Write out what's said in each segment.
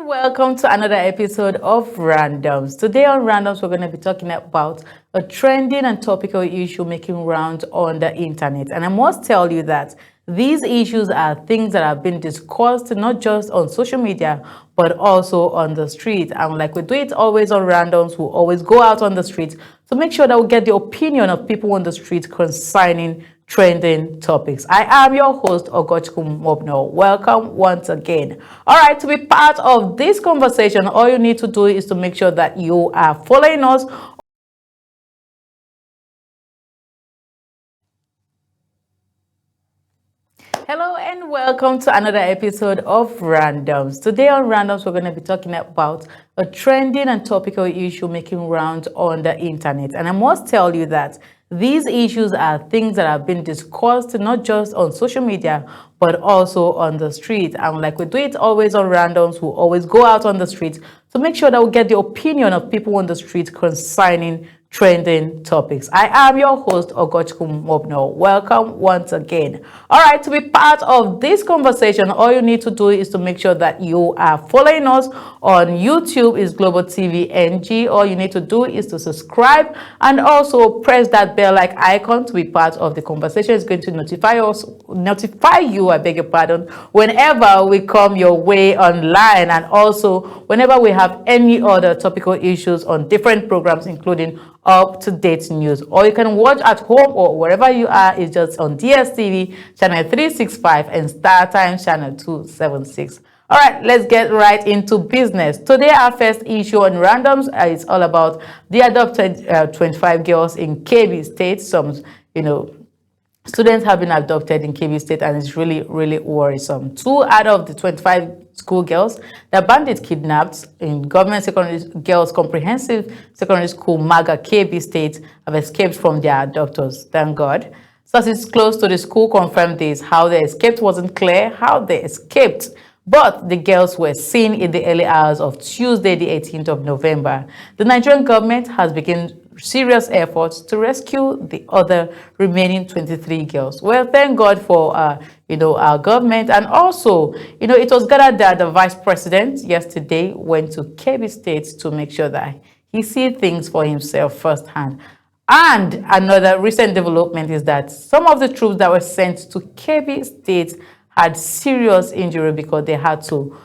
Welcome to another episode of Randoms. Today on Randoms, we're going to be talking about a trending and topical issue making rounds on the internet. And I must tell you that these issues are things that have been discussed not just on social media, but also on the street. And like we do it always on Randoms, we always go out on the street to make sure that we get the opinion of people on the street concerning trending topics. I am your host, Ogochukwu Mobno. Welcome once again. All right, to be part of this conversation, all you need to do is to make sure that you are following us. Hello and welcome to another episode of Randoms. Today on Randoms, we're going to be talking about a trending and topical issue making rounds on the internet. And I must tell you that these issues are things that have been discussed not just on social media, but also on the street. And like we do it always on Randoms, we always go out on the street to make sure that we get the opinion of people on the street concerning trending topics. I am your host, Ogochukwu Mobno. Welcome once again. All right, to be part of this conversation, all you need to do is to make sure that you are following us on YouTube is Global TV NG. All you need to do is to subscribe and also press that bell-like icon to be part of the conversation. It's going to notify you, I beg your pardon, whenever we come your way online, and also whenever we have any other topical issues on different programs, including up-to-date news. Or you can watch at home or wherever you are. Is just on DSTV channel 365 and Star Times channel 276. All right, let's get right into business. Today, our first issue on Randoms is all about the adopted 25 girls in Kebbi State. Some, students have been adopted in Kebbi State, and it's really, really worrisome. 2 out of the 25 schoolgirls that bandits kidnapped in Government Secondary Girls Comprehensive Secondary School, Maga, Kebbi State, have escaped from their abductors. Thank God. Sources close to the school confirmed this. How they escaped wasn't clear. How they escaped, but the girls were seen in the early hours of Tuesday, the 18th of November. The Nigerian government has begun serious efforts to rescue the other remaining 23 girls. Well, thank God for our government. And also, it was gathered that the vice president yesterday went to Kebbi State to make sure that he sees things for himself firsthand. And another recent development is that some of the troops that were sent to Kebbi State had serious injury because they had to,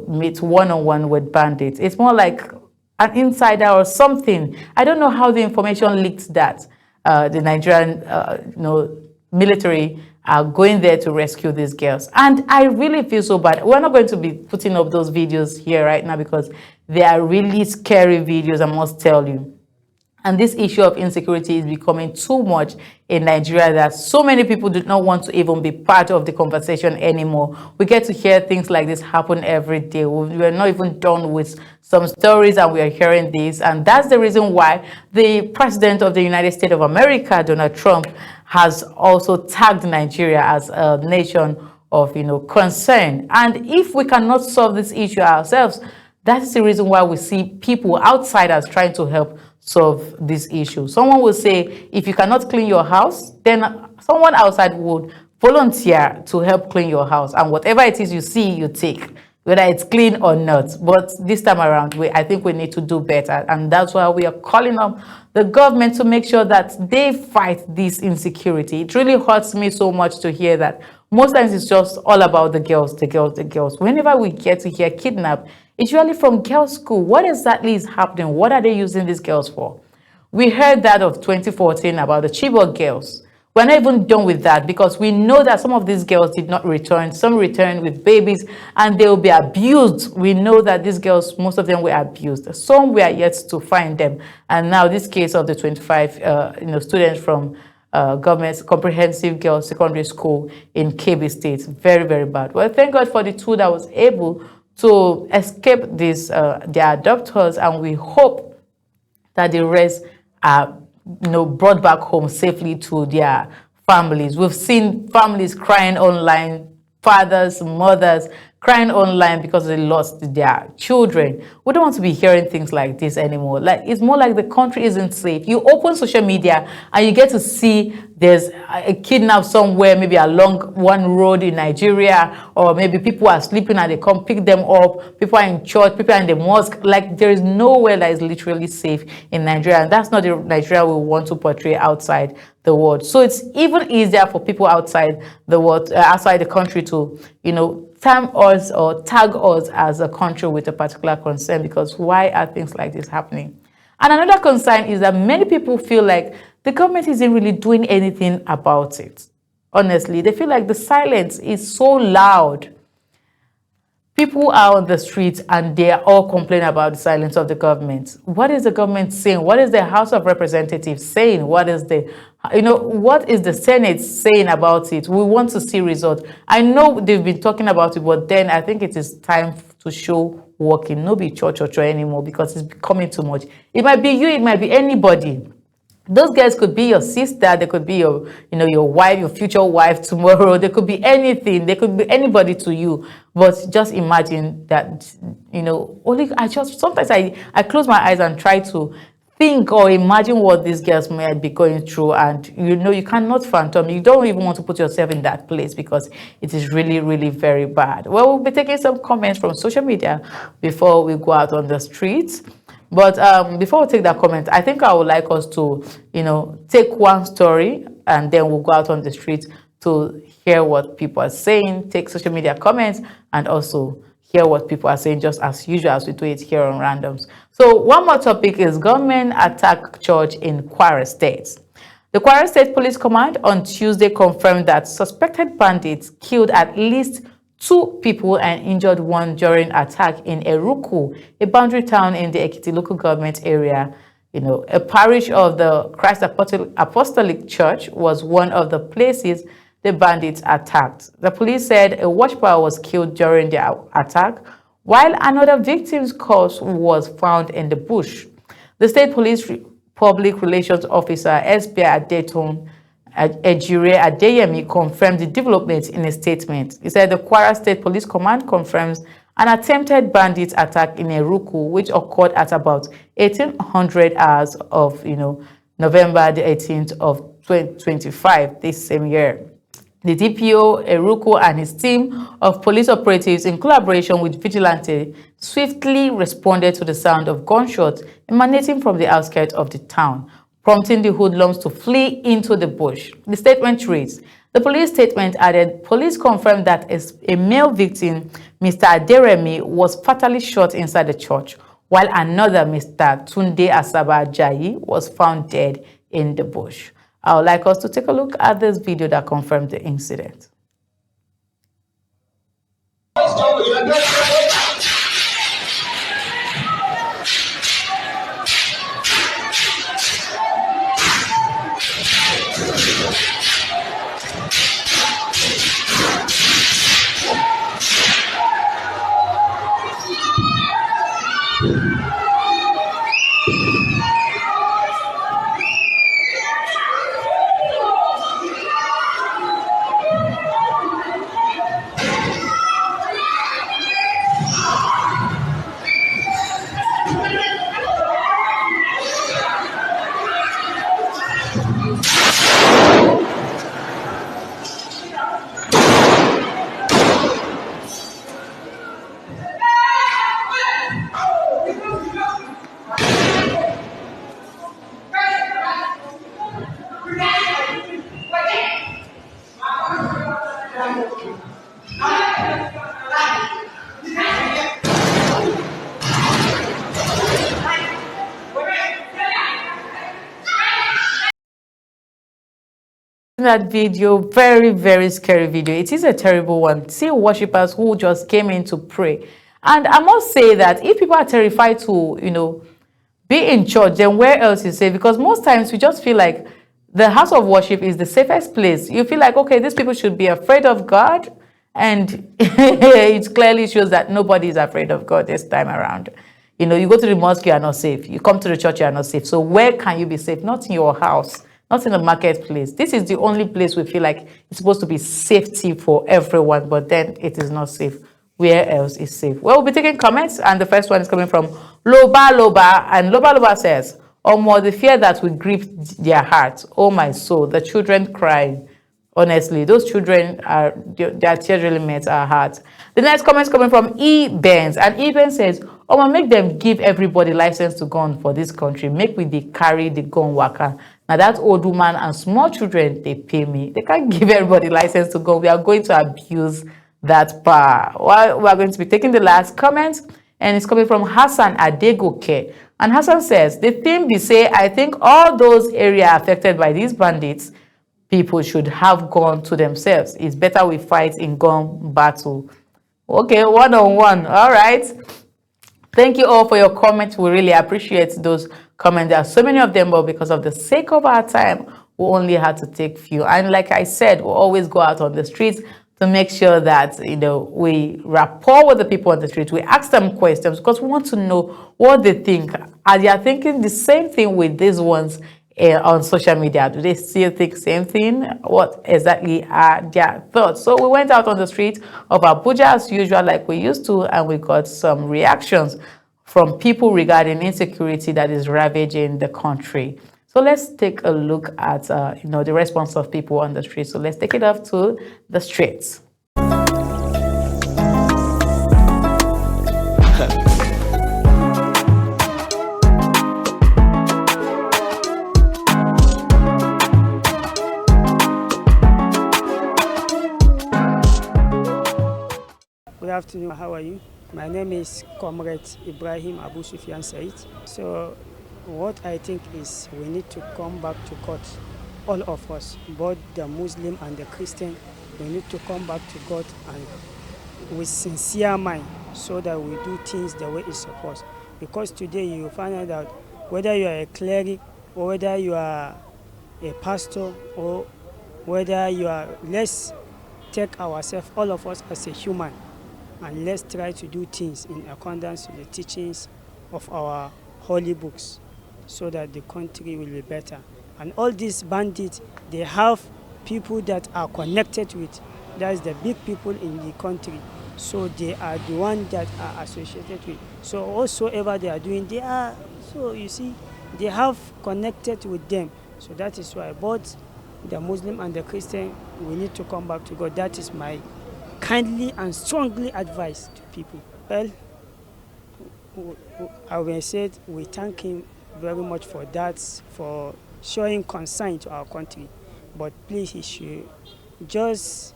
meet one-on-one with bandits. It's more like an insider or something. I don't know how the information leaked that the Nigerian, military are going there to rescue these girls. And I really feel so bad. We're not going to be putting up those videos here right now because they are really scary videos, I must tell you. And this issue of insecurity is becoming too much in Nigeria that so many people do not want to even be part of the conversation anymore. We get to hear things like this happen every day. We're not even done with some stories and we are hearing this. And that's the reason why the president of the United States of America, Donald Trump, has also tagged Nigeria as a nation of, concern. And if we cannot solve this issue ourselves, that's the reason why we see people, outsiders, trying to help solve this issue. Someone will say, if you cannot clean your house, then someone outside would volunteer to help clean your house. And whatever it is you see, you take, whether it's clean or not. But this time around, I think we need to do better. And that's why we are calling up the government to make sure that they fight this insecurity. It really hurts me so much to hear that. Most times it's just all about the girls, the girls, the girls. Whenever we get to hear kidnap, it's usually from girls' school. What exactly is happening? What are they using these girls for? We heard that of 2014 about the Chibok girls. We're not even done with that because we know that some of these girls did not return. Some returned with babies and they will be abused. We know that these girls, most of them were abused. Some were yet to find them. And now this case of the 25 students from Government Comprehensive Girls Secondary School in Kebbi State. Very, very bad. Well, thank God for the 2 that was able to escape their adopters, and we hope that the rest are brought back home safely to their families. We've seen families crying online, fathers, mothers, crying online because they lost their children. We don't want to be hearing things like this anymore. Like, it's more like the country isn't safe. You open social media and you get to see there's a kidnap somewhere, maybe along one road in Nigeria, or maybe people are sleeping and they come pick them up. People are in church, people are in the mosque. Like, there is nowhere that is literally safe in Nigeria, and that's not the Nigeria we want to portray outside the world. So it's even easier for people outside the world, outside the country, to, you know, term us or tag us as a country with a particular concern, because why are things like this happening? And another concern is that many people feel like the government isn't really doing anything about it. Honestly, they feel like the silence is so loud. People are on the streets and they are all complaining about the silence of the government. What is the government saying? What is the House of Representatives saying? What is the, what is the Senate saying about it? We want to see results. I know they've been talking about it, but then I think it is time to show working. No be church anymore, because it's becoming too much. It might be you, it might be anybody. Those guys could be your sister, they could be your, your wife, your future wife tomorrow. They could be anything. They could be anybody to you. But just imagine that, sometimes I close my eyes and try to think or imagine what these girls might be going through. And, you cannot fathom. You don't even want to put yourself in that place, because it is really, really very bad. Well, we'll be taking some comments from social media before we go out on the streets. But before we take that comment, I think I would like us to, take one story, and then we'll go out on the street to hear what people are saying, take social media comments, and also hear what people are saying, just as usual as we do it here on Randoms. So one more topic is government attack church in Kwara State. The Kwara State Police Command on Tuesday confirmed that suspected bandits killed at least 2 people and injured 1 during attack in Eruku, a boundary town in the Ekiti local government area. A parish of the Christ Apostolic Church was one of the places the bandits attacked. The police said a watchtower was killed during the attack, while another victim's corpse was found in the bush. The state police public relations officer, SBI Adetun Ejire Adeyemi, confirmed the development in a statement. He said the Kwara State Police Command confirms an attempted bandit attack in Eruku, which occurred at about 1800 hours of November the 18th of 2025, this same year. The DPO Eruku and his team of police operatives, in collaboration with vigilante, swiftly responded to the sound of gunshots emanating from the outskirts of the town, prompting the hoodlums to flee into the bush. The statement reads, the police statement added, police confirmed that a male victim, Mr. Aderemi, was fatally shot inside the church, while another, Mr. Tunde Asaba Ajayi, was found dead in the bush. I would like us to take a look at this video that confirmed the incident. That video, very, very scary video. It is a terrible one. See worshippers who just came in to pray. And I must say that if people are terrified to, be in church, then where else is safe? Because most times we just feel like the house of worship is the safest place. You feel like, okay, these people should be afraid of God. And it clearly shows that nobody is afraid of God this time around. You go to the mosque, you are not safe. You come to the church, you are not safe. So where can you be safe? Not in your house. Not in the marketplace. This is the only place we feel like it's supposed to be safety for everyone, but then it is not safe where else is safe? Well, we'll be taking comments, and the first one is coming from Loba Loba, and Loba Loba says, "Oh, more the fear that will grip their hearts. Oh my soul, the children crying. Honestly, those children are their tears really met our hearts." The next comment is coming from E Benz, and E Benz says, "Oh, make them give everybody license to gun for this country. Make we they carry the gun worker. Now that old woman and small children they pay me. They can't give everybody license to gun. We are going to abuse that power." Well, we are going to be taking the last comment, and it's coming from Hassan Adegoke. And Hassan says, "The thing they say, I think all those areas affected by these bandits, people should have gone to themselves. It's better we fight in gun battle." Okay, one-on-one. All right. Thank you all for your comments. We really appreciate those comments. There are so many of them, but because of the sake of our time, we only had to take few. And like I said, we'll always go out on the streets to make sure that we rapport with the people on the street. We ask them questions because we want to know what they think. Are they thinking the same thing with these ones on social media? Do they still think the same thing? What exactly are their thoughts? So we went out on the street of Abuja as usual, like we used to, and we got some reactions from people regarding insecurity that is ravaging the country. So let's take a look at the response of people on the street. So let's take it off to the streets. Good afternoon, how are you? My name is Comrade Ibrahim Abu Sufyan Said. So what I think is we need to come back to God, all of us, both the Muslim and the Christian. We need to come back to God and with sincere mind so that we do things the way it's supposed. Because today you find out whether you are a cleric or whether you are a pastor or whether you are, let's take ourselves, all of us as a human, and let's try to do things in accordance with the teachings of our holy books so that the country will be better. And all these bandits, they have people that are connected with, that's the big people in the country. So they are the ones that are associated with. So whatsoever they are doing, they are, so you see, they have connected with them. So that is why both the Muslim and the Christian, we need to come back to God. That is my kindly and strongly advise to people. Well, I will say we thank him very much for that, for showing concern to our country. But please, he should just,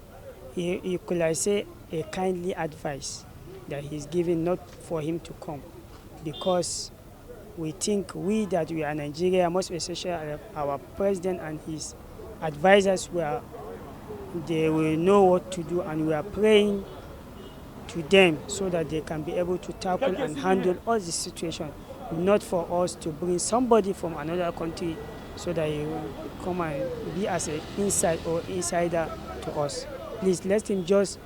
he could I say, a kindly advice that he's giving, not for him to come. Because we think that we are Nigeria, most especially our president and his advisors they will know what to do, and we are praying to them so that they can be able to tackle and handle all the situation, not for us to bring somebody from another country so that he will come and be as an insider to us. Please let him just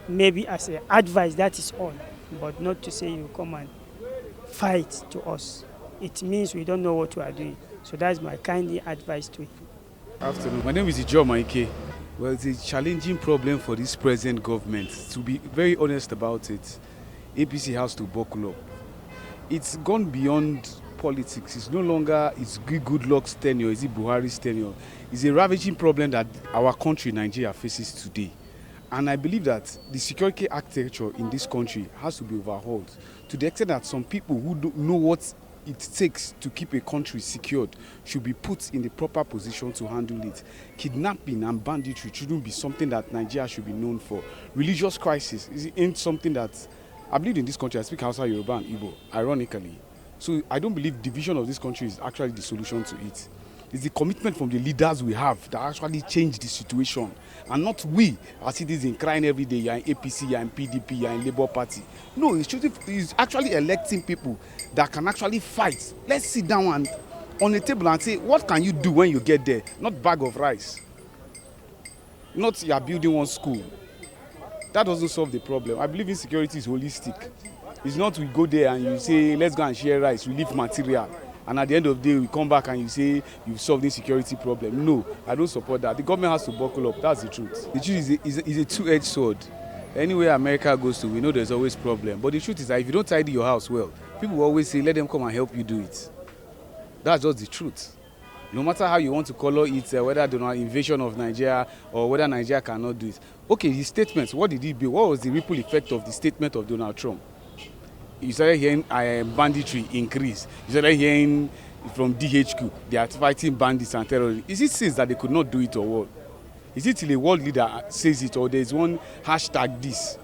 maybe as an advice, that is all, but not to say you come and fight to us. It means we don't know what we are doing. So that's my kindly advice to him. Afternoon. My name is Ijo Maike. Well, it's a challenging problem for this present government. To be very honest about it, APC has to buckle up. It's gone beyond politics. It's no longer it's good luck's tenure, is it Buhari's tenure. It's a ravaging problem that our country, Nigeria, faces today. And I believe that the security architecture in this country has to be overhauled to the extent that some people who don't know what it takes to keep a country secured should be put in the proper position to handle it. Kidnapping and banditry shouldn't be something that Nigeria should be known for. Religious crisis isn't something that I believe in this country. I speak Hausa, Yoruba, and Igbo, ironically. So I don't believe division of this country is actually the solution to it. It's the commitment from the leaders we have that actually change the situation, and not we as citizens crying every day, you're in APC, you're in PDP, you're in Labour Party. No, it's actually electing people that can actually fight. Let's sit down and on the table and say, what can you do when you get there? Not bag of rice. Not you're building one school. That doesn't solve the problem. I believe insecurity is holistic. It's not we go there and you say, let's go and share rice, we leave material. And at the end of the day, we come back and you say you've solved the insecurity problem. No, I don't support that. The government has to buckle up. That's the truth. The truth is a two-edged sword. Anywhere America goes to, we know there's always problem. But the truth is that if you don't tidy your house well, people will always say, let them come and help you do it. That's just the truth. No matter how you want to color it, whether the invasion of Nigeria or whether Nigeria cannot do it. Okay, his statements, what did he do? What was the ripple effect of the statement of Donald Trump? You started hearing banditry increase. You started hearing from DHQ, they are fighting bandits and terrorists. Is it since that they could not do it or what? Is it till a world leader says it or there is one hashtag this?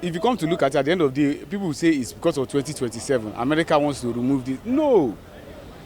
If you come to look at it, at the end of the day, people will say it's because of 2027. America wants to remove this. No.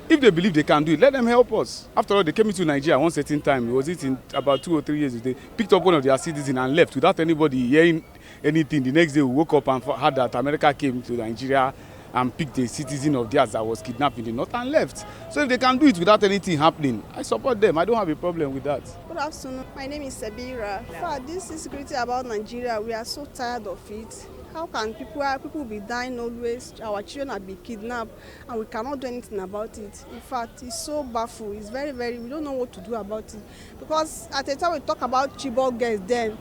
If they believe they can do it, let them help us. After all, they came into Nigeria one certain time. Was it in about 2 or 3 years? They picked up one of their citizens and left without anybody hearing anything. The next day, we woke up and heard that America came to Nigeria and picked a citizen of theirs that was kidnapped in the north and left. So if they can do it without anything happening, I support them. I don't have a problem with that. Good afternoon. My name is Sabira. For this insecurity about Nigeria, we are so tired of it. How can people be dying always? Our children are being kidnapped and we cannot do anything about it. In fact, it's so baffled. It's very, we don't know what to do about it. Because at the time we talk about Chibok girls then,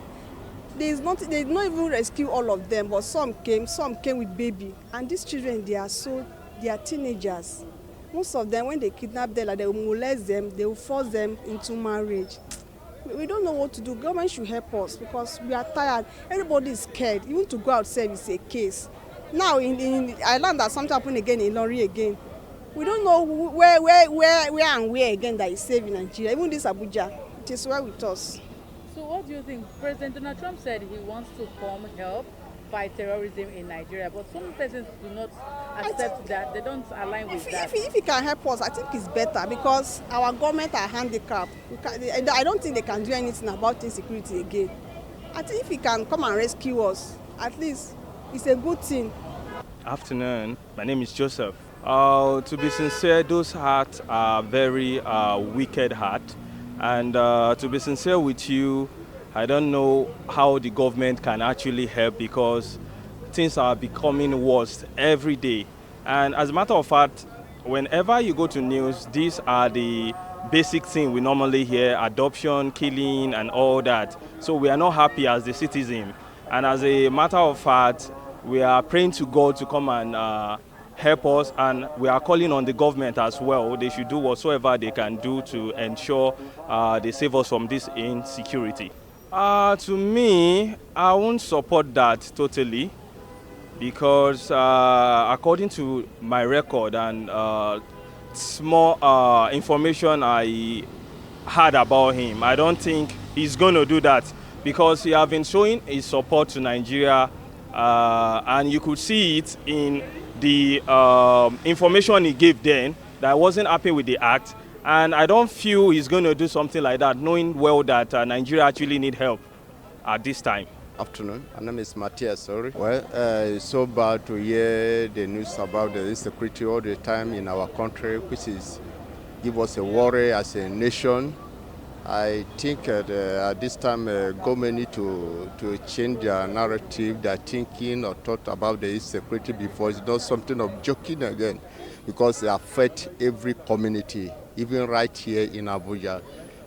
they did not even rescue all of them, but some came with baby. And these children, they are teenagers. Most of them, when they kidnap them, like, they will molest them, they will force them into marriage. We don't know what to do. Government should help us because we are tired. Everybody is scared. Even to go outside is a case. Now in I learned that something happened again in Lorry again. We don't know where again that is safe in Nigeria. Even this Abuja, it is well with us. So what do you think? President Donald Trump said he wants to come help fight terrorism in Nigeria, but some persons do not accept that. They don't align with that. If he can help us, I think it's better because our government are handicapped. I don't think they can do anything about insecurity again. I think if he can come and rescue us, at least it's a good thing. Afternoon, my name is Joseph. To be sincere, those hearts are very wicked hearts. And to be sincere with you, I don't know how the government can actually help because things are becoming worse every day. And as a matter of fact, whenever you go to news, these are the basic things we normally hear: adoption, killing, and all that. So we are not happy as the citizen. And as a matter of fact, we are praying to God to come and help us, and we are calling on the government as well. They should do whatsoever they can do to ensure they save us from this insecurity. To me, I won't support that totally because according to my record and small information I had about him, I don't think he's going to do that because he has been showing his support to Nigeria and you could see it in the information he gave then that I wasn't happy with the act. And I don't feel he's going to do something like that, knowing well that Nigeria actually need help at this time. Afternoon. My name is Matthias. Sorry. Well, it's so bad to hear the news about the insecurity all the time in our country, which is give us a worry as a nation. I think at this time, government need to change their narrative, their thinking or thought about the insecurity before it's not something of joking again, because they affect every community. Even right here in Abuja,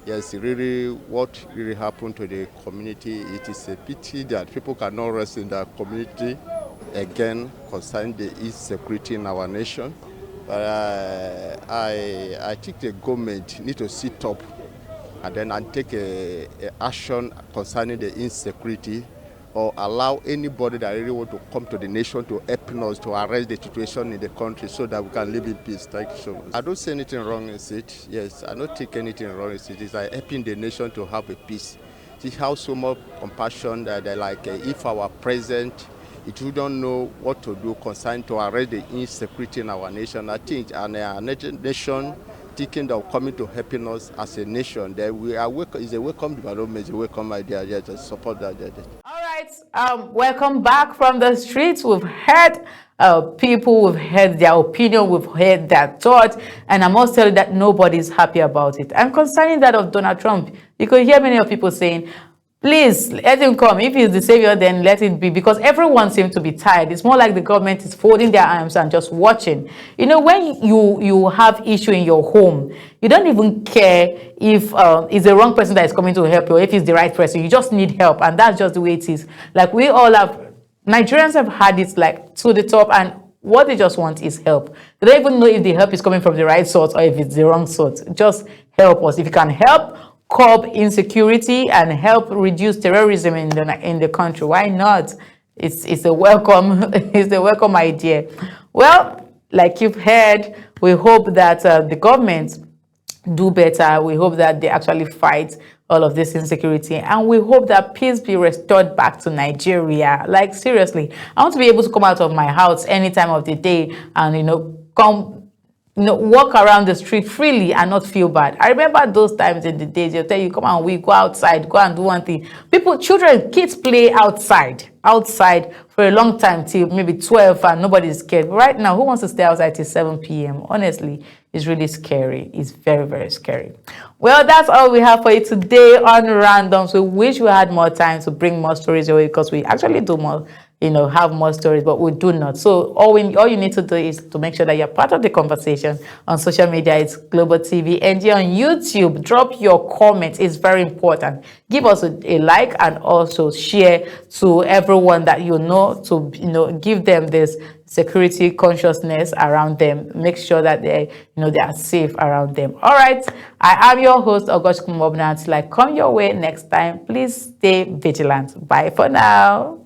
yes, really, what really happened to the community, it is a pity that people cannot rest in their community again concerning the insecurity in our nation. But I think the government need to sit up and take a action concerning the insecurity, or allow anybody that really want to come to the nation to help us to arrest the situation in the country so that we can live in peace. Thank you so much. I don't see anything wrong in it. Yes, I don't think anything wrong in it. It's like helping the nation to have a peace. See how so much compassion that if our president, if you don't know what to do concerning to arrest the insecurity in our nation, I think our nation thinking of coming to helping us as a nation, that we are is a welcome development, is a welcome idea. Yeah, just support that. All right, welcome back from the streets. We've heard people, we've heard their opinion, we've heard their thoughts, and I must tell you that nobody's happy about it. And concerning that of Donald Trump, you could hear many of people saying, Please let him come. If he's the savior, then let it be, because everyone seems to be tired. It's more like the government is folding their arms and just watching. You know, when you have issue in your home, you don't even care if it's the wrong person that is coming to help you, or if it's the right person. You just need help, and that's just the way it is. Like, we all have, Nigerians have had it like to the top, and what they just want is help. They don't even know if the help is coming from the right source or if it's the wrong source. Just help us. If you can help curb insecurity and help reduce terrorism in the country, why not? It's a welcome it's a welcome idea. Well, like you've heard, we hope that the government do better. We hope that they actually fight all of this insecurity, and we hope that peace be restored back to Nigeria. Like, seriously, I want to be able to come out of my house any time of the day and, walk around the street freely and not feel bad. I remember those times in the days, they'll tell you, come on, we go outside, go and do one thing. Kids play outside for a long time till maybe 12, and nobody's scared. But right now, who wants to stay outside till 7 p.m.? Honestly, it's really scary. It's very, very scary. Well, that's all we have for you today on Randoms. We wish we had more time to bring more stories away, because we actually do more, have more stories, but we do not. So all you need to do is to make sure that you're part of the conversation on social media. It's Global TV NG on YouTube. Drop your comments. It's very important. Give us a like, and also share to everyone that you know, to give them this security consciousness around them. Make sure that they are safe around them. All right, I am your host, August Kumobna. Till I come your way next time, please stay vigilant. Bye for now.